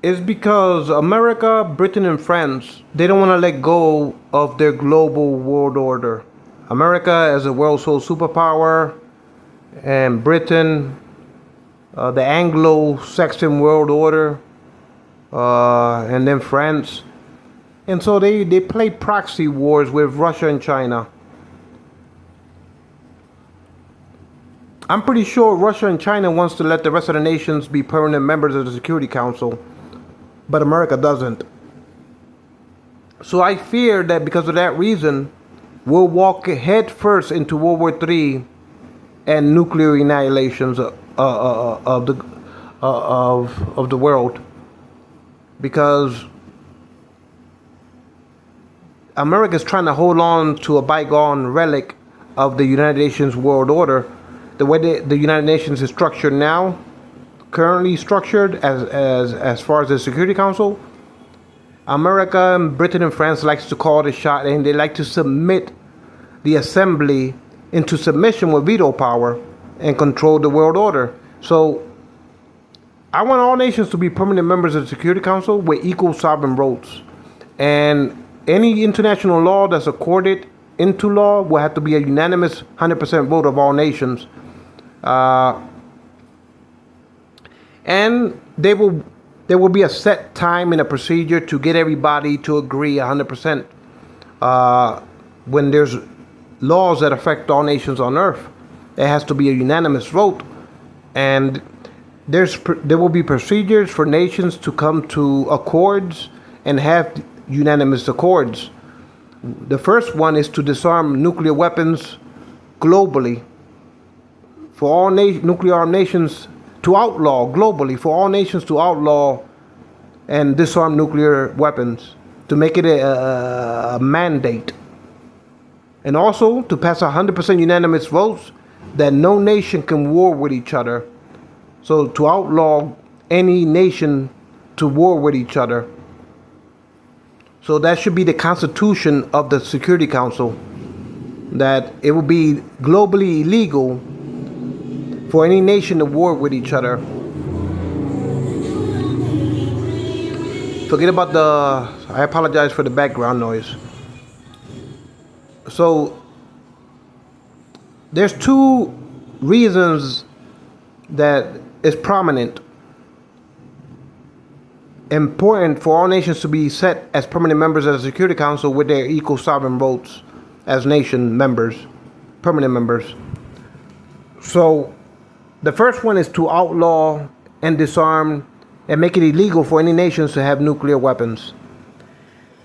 is because America, Britain, and France, they don't want to let go of their global world order. America as a world sole superpower, and Britain, the Anglo-Saxon world order, and then France. And so they play proxy wars with Russia and China. I'm pretty sure Russia and China wants to let the rest of the nations be permanent members of the Security Council, but America doesn't. So I fear that because of that reason, we'll walk head first into World War III and nuclear annihilations of the world, because America is trying to hold on to a bygone relic of the United Nations world order. The way the United Nations is structured now, currently structured as far as the Security Council, America, Britain, and France likes to call the shot, and they like to submit the assembly into submission with veto power and control the world order. So I want all nations to be permanent members of the Security Council with equal sovereign votes. And any international law that's accorded into law will have to be a unanimous 100% vote of all nations. And there will be a set time and a procedure to get everybody to agree 100% when there's laws that affect all nations on earth. It has to be a unanimous vote, and there will be procedures for nations to come to accords and have unanimous accords. The first one is to disarm nuclear weapons globally. For all nuclear armed nations to outlaw globally, for all nations to outlaw and disarm nuclear weapons, to make it a mandate. And also to pass 100% unanimous votes that no nation can war with each other. So to outlaw any nation to war with each other. So that should be the constitution of the Security Council, that it will be globally illegal for any nation to war with each other. Forget about I apologize for the background noise. So there's two reasons that is prominent, important for all nations to be set as permanent members of the Security Council with their equal sovereign votes as nation members, permanent members. So the first one is to outlaw and disarm and make it illegal for any nations to have nuclear weapons.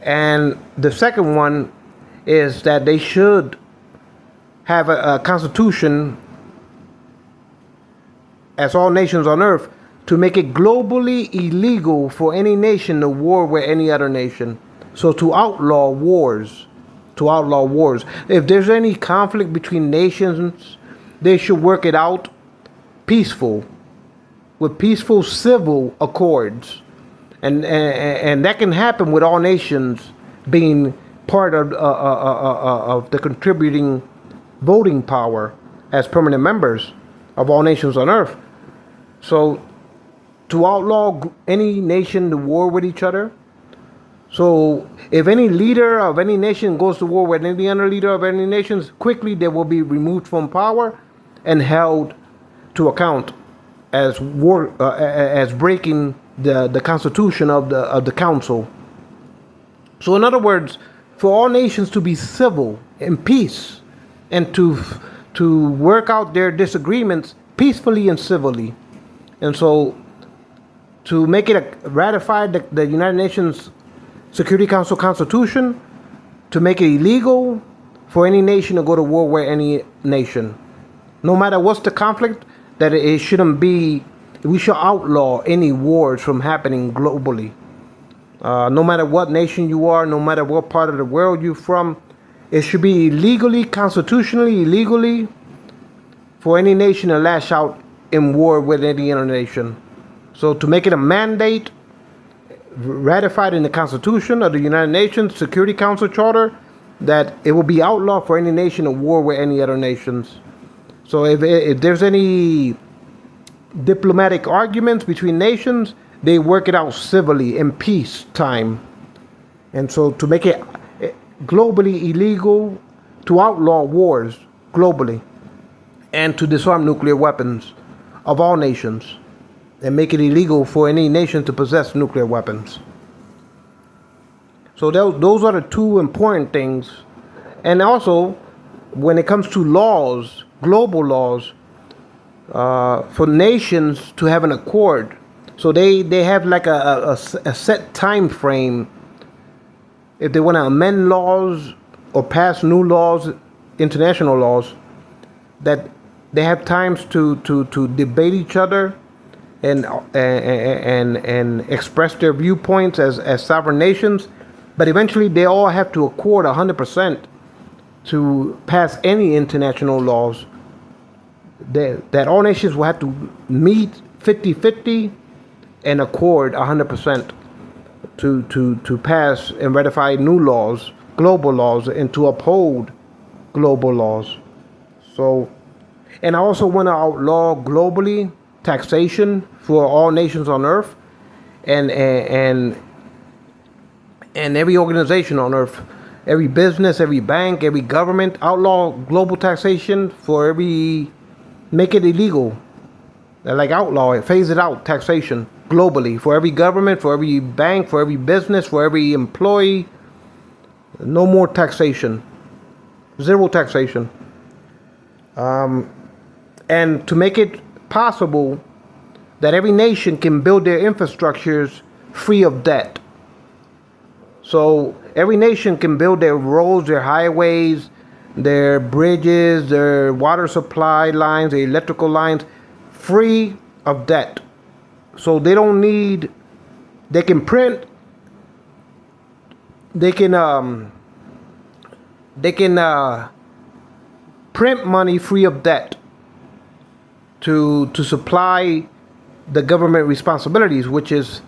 And the second one is that they should have a constitution, as all nations on earth, to make it globally illegal for any nation to war with any other nation. So to outlaw wars. If there's any conflict between nations, they should work it out with peaceful civil accords. And that can happen with all nations being part of the contributing voting power as permanent members of all nations on earth. So to outlaw any nation to war with each other. So if any leader of any nation goes to war with any other leader of any nations, quickly they will be removed from power and held to account as breaking the constitution of the council. So in other words, for all nations to be civil and peace, and to work out their disagreements peacefully and civilly. And so to make it ratified the United Nations Security Council Constitution, to make it illegal for any nation to go to war with any nation. No matter what's the conflict, that it shouldn't be, we should outlaw any wars from happening globally. No matter what nation you are, no matter what part of the world you're from, it should be constitutionally illegally for any nation to lash out in war with any other nation. So to make it a mandate ratified in the Constitution of the United Nations Security Council Charter, that it will be outlawed for any nation to war with any other nations. So if there's any diplomatic arguments between nations, they work it out civilly in peace time. And so to make it globally illegal, to outlaw wars globally, and to disarm nuclear weapons of all nations, and make it illegal for any nation to possess nuclear weapons. So those are the two important things. And also, when it comes to laws, global laws, for nations to have an accord, so they have like a set time frame. If they want to amend laws or pass new laws, international laws, that they have times to debate each other and express their viewpoints as sovereign nations, but eventually they all have to accord 100% to pass any international laws. That all nations will have to meet 50-50 and accord 100% to pass and ratify new laws, global laws, and to uphold global laws. So, and I also want to outlaw globally taxation for all nations on earth, and every organization on earth, every business, every bank, every government. Outlaw global taxation for every, make it illegal, like outlaw it, phase it out, taxation globally for every government, for every bank, for every business, for every employee. No more taxation, zero taxation. And to make it possible that every nation can build their infrastructures free of debt. So every nation can build their roads, their highways, their bridges, their water supply lines, their electrical lines, free of debt. So they don't need, they can print, they can print money free of debt to supply the government responsibilities, which is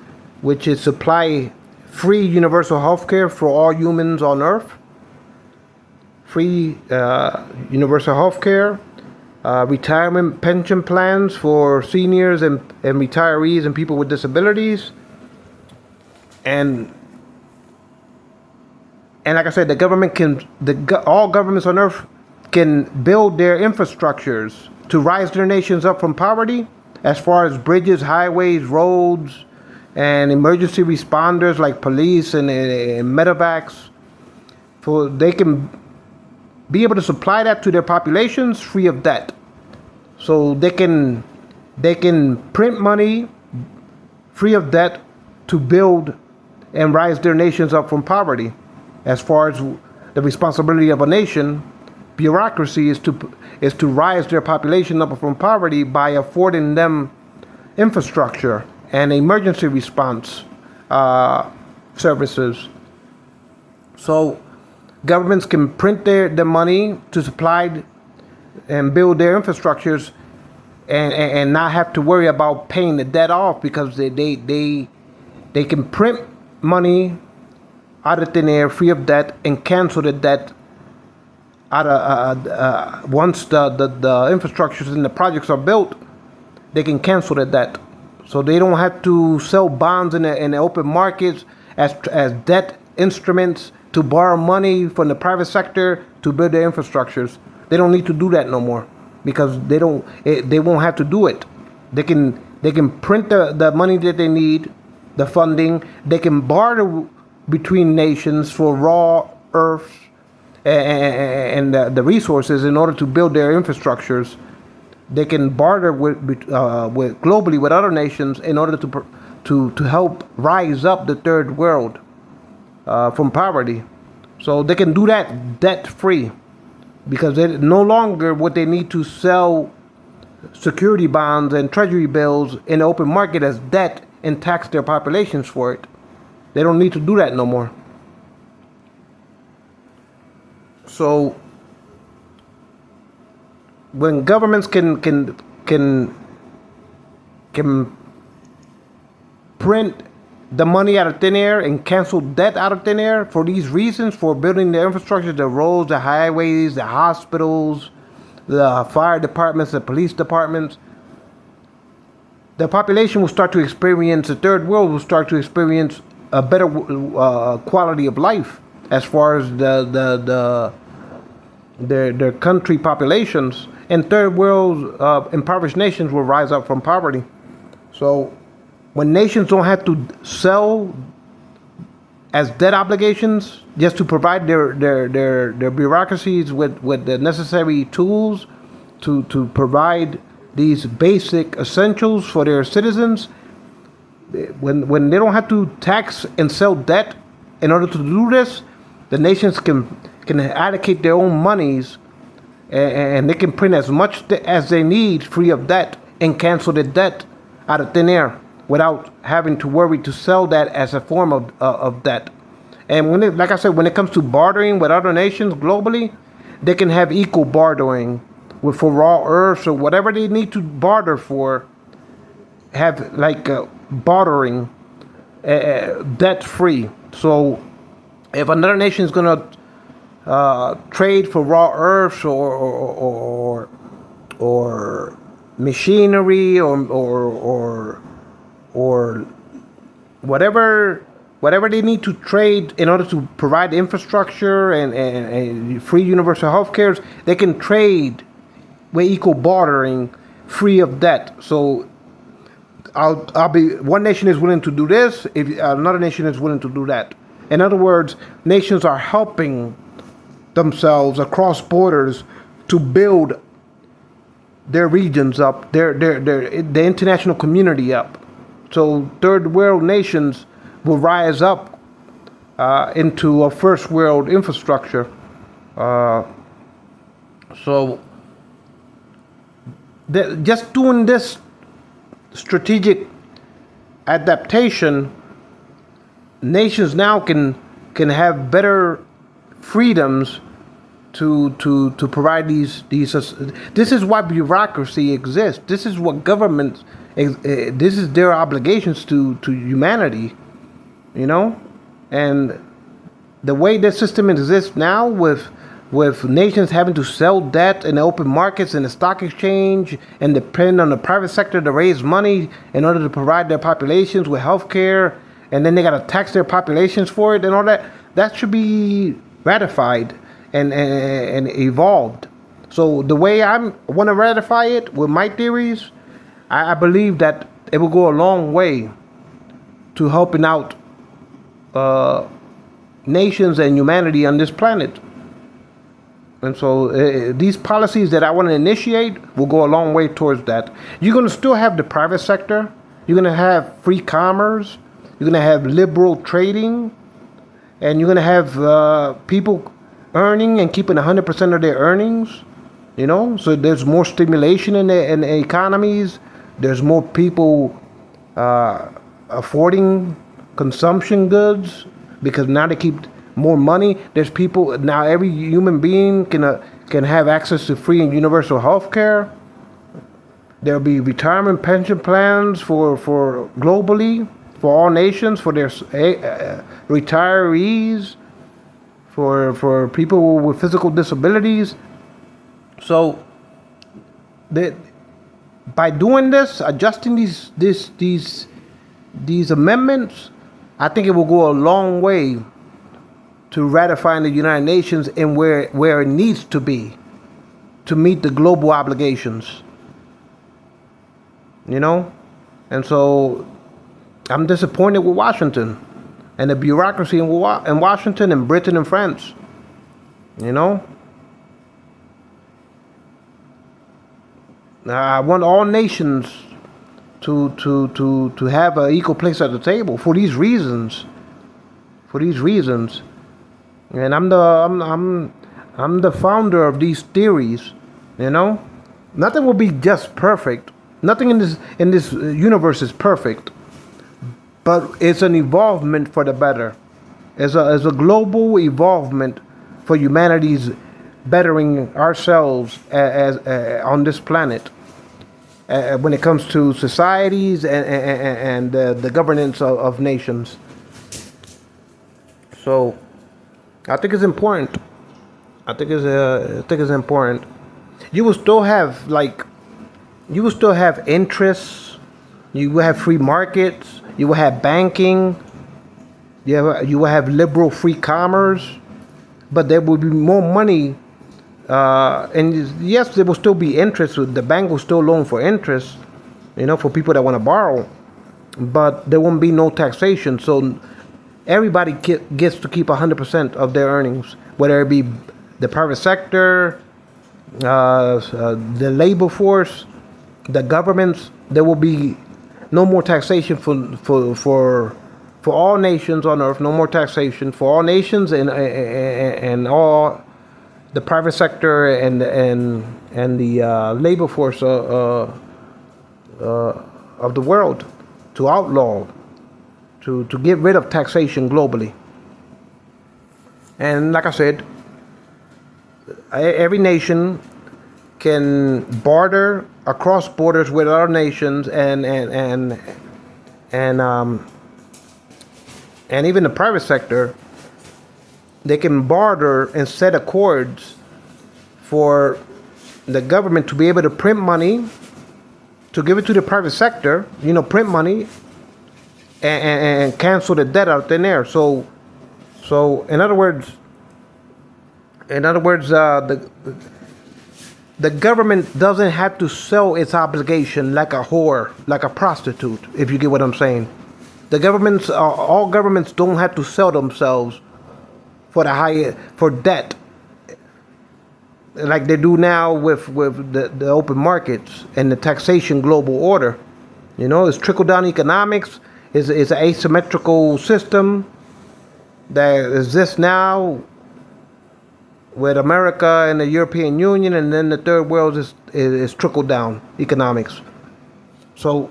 supply free universal health care for all humans on earth, free universal health care, retirement pension plans for seniors and retirees and people with disabilities, and like I said, the government can, all governments on earth can build their infrastructures to rise their nations up from poverty, as far as bridges, highways, roads, and emergency responders like police and medevacs. For they can be able to supply that to their populations free of debt. So they can print money free of debt to build and rise their nations up from poverty. As far as the responsibility of a nation, bureaucracy is to rise their population up from poverty by affording them infrastructure and emergency response services. So governments can print their money to supply and build their infrastructures, and not have to worry about paying the debt off, because they can print money out of thin air free of debt and cancel the debt out of once the infrastructures and the projects are built. They can cancel the debt, so they don't have to sell bonds in the open markets as debt instruments to borrow money from the private sector to build their infrastructures. They don't need to do that no more, because they won't have to do it. They can print the money that they need, the funding. They can barter between nations for raw earth and the resources in order to build their infrastructures. They can barter with globally with other nations in order to help rise up the third world from poverty. So they can do that debt free, because they no longer would they need to sell security bonds and treasury bills in the open market as debt and tax their populations for it. They don't need to do that no more. So when governments can print the money out of thin air and cancel debt out of thin air for these reasons, for building the infrastructure, the roads, the highways, the hospitals, the fire departments, the police departments, the population will start to experience, the third world will start to experience a better quality of life as far as their country populations, and third world impoverished nations will rise up from poverty. So when nations don't have to sell as debt obligations just to provide their bureaucracies with the necessary tools to provide these basic essentials for their citizens, when they don't have to tax and sell debt in order to do this, the nations can allocate their own monies, and they can print as much as they need free of debt and cancel the debt out of thin air without having to worry to sell that as a form of debt. And like I said, when it comes to bartering with other nations globally, they can have equal bartering for raw earths or whatever they need to barter for. Have like bartering debt free. So if another nation is gonna trade for raw earths or machinery or whatever they need to trade in order to provide infrastructure and free universal health care, they can trade with equal bartering free of debt. So I'll be, one nation is willing to do this if another nation is willing to do that. In other words, nations are helping themselves across borders to build their regions up, the international community up. So third world nations will rise up into a first world infrastructure. So just doing this strategic adaptation, nations now can have better freedoms to provide these. This is why bureaucracy exists. This is what governments. This is their obligations to humanity, you know, and the way this system exists now with nations having to sell debt in the open markets and the stock exchange and depend on the private sector to raise money in order to provide their populations with health care, and then they got to tax their populations for it and all that. That should be ratified and evolved. So the way I want to ratify it with my theories, I believe that it will go a long way to helping out nations and humanity on this planet. And so these policies that I want to initiate will go a long way towards that. You're going to still have the private sector. You're going to have free commerce. You're going to have liberal trading. And you're going to have people earning and keeping 100% of their earnings. You know, so there's more stimulation in the economies. There's more people affording consumption goods because now they keep more money. There's people now. Every human being can have access to free and universal health care. There'll be retirement pension plans for globally for all nations, for their retirees, for people with physical disabilities. So by doing this, adjusting these amendments, I think it will go a long way to ratifying the United Nations and where it needs to be to meet the global obligations. You know? And so I'm disappointed with Washington and the bureaucracy in Washington and Britain and France. You know? I want all nations to have an equal place at the table for these reasons. And I'm the founder of these theories, you know. Nothing will be just perfect. Nothing in this universe is perfect, but it's an evolvement for the better. It's a global evolvement for humanity's bettering ourselves as on this planet when it comes to societies and the governance of nations. So I think it's important. I think it's important. You will still have interests You will have free markets. You will have banking. You will have liberal free commerce. But there will be more money. And yes, there will still be interest. The bank will still loan for interest, for people that want to borrow. But there won't be no taxation. So everybody gets to keep 100% of their earnings, whether it be the private sector, the labor force, the governments. There will be no more taxation for all nations on earth. No more taxation for all nations and all the private sector and the labor force of the world, to outlaw, to get rid of taxation globally. And like I said, every nation can barter across borders with other nations, and even the private sector, they can barter and set accords for the government to be able to print money, to give it to the private sector, print money, and cancel the debt out there. So in other words, the government doesn't have to sell its obligation like a whore, like a prostitute, if you get what I'm saying. All governments don't have to sell themselves for debt, like they do now with the open markets and the taxation global order. It's trickle down economics. It's an asymmetrical system that exists now with America and the European Union, and then the third world is trickle down economics. So,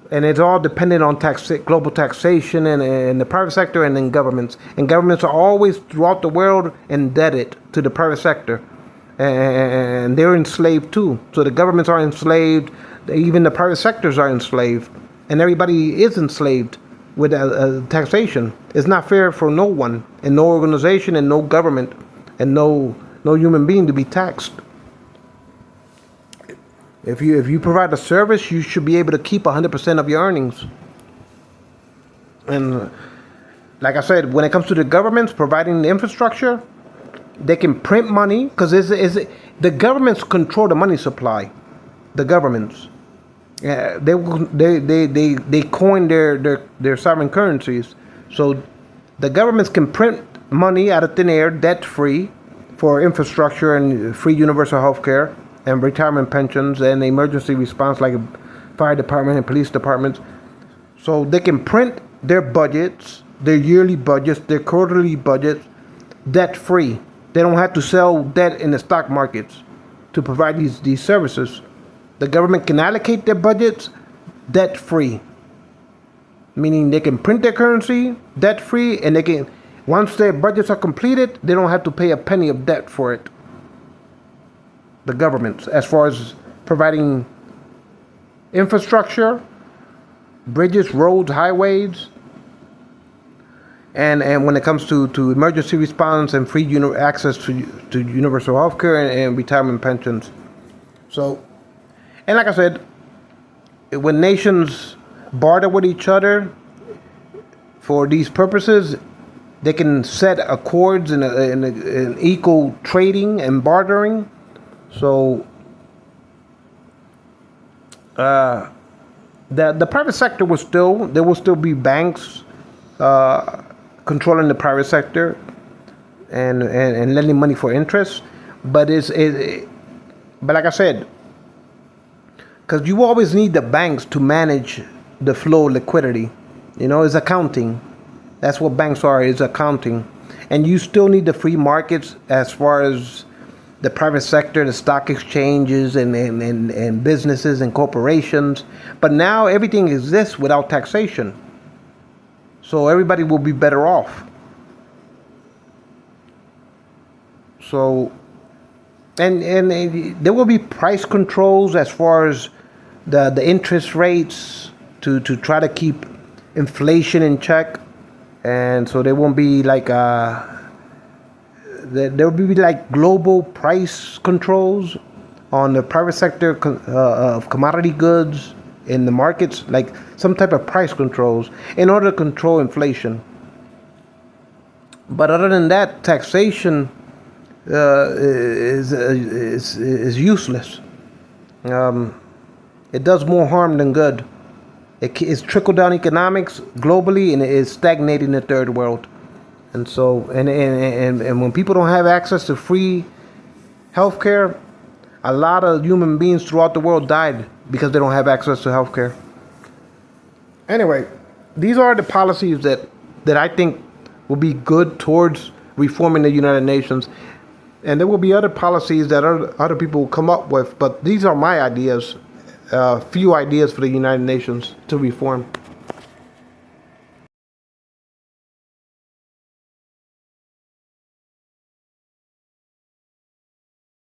and it's all dependent on global taxation and the private sector and then governments. And governments are always throughout the world indebted to the private sector, and they're enslaved too. So the governments are enslaved, even the private sectors are enslaved, and everybody is enslaved with taxation. It's not fair for no one, and no organization, and no government, and no human being to be taxed. If you provide a service, you should be able to keep 100% of your earnings. And like I said, when it comes to the governments providing the infrastructure, they can print money, because the governments control the money supply. The governments, they coin their sovereign currencies. So the governments can print money out of thin air, debt free, for infrastructure and free universal health care and retirement pensions and emergency response, like fire department and police departments. So they can print their budgets, their yearly budgets, their quarterly budgets, debt free. They don't have to sell debt in the stock markets to provide these services. The government can allocate their budgets debt free, meaning they can print their currency debt free, and they can, once their budgets are completed, they don't have to pay a penny of debt for it. The governments, as far as providing infrastructure, bridges, roads, highways, and when it comes to emergency response and free access to universal health care and retirement pensions. So, and like I said, when nations barter with each other for these purposes, they can set accords in equal trading and bartering. So the private sector there will still be banks controlling the private sector and lending money for interest, but but like I said, because you always need the banks to manage the flow of liquidity. It's accounting. That's what banks are, is accounting. And you still need the free markets as far as the private sector, the stock exchanges and businesses and corporations. But now everything exists without taxation. So everybody will be better off. So, and there will be price controls as far as the interest rates to try to keep inflation in check. And so there won't be like there will be like global price controls on the private sector of commodity goods in the markets, like some type of price controls in order to control inflation. But other than that, taxation is useless. It does more harm than good. It's trickle down economics globally, and it is stagnating the third world. And so, and when people don't have access to free healthcare, a lot of human beings throughout the world died because they don't have access to healthcare. Anyway, these are the policies that I think will be good towards reforming the United Nations. And there will be other policies that other people will come up with, but these are my ideas, few ideas for the United Nations to reform.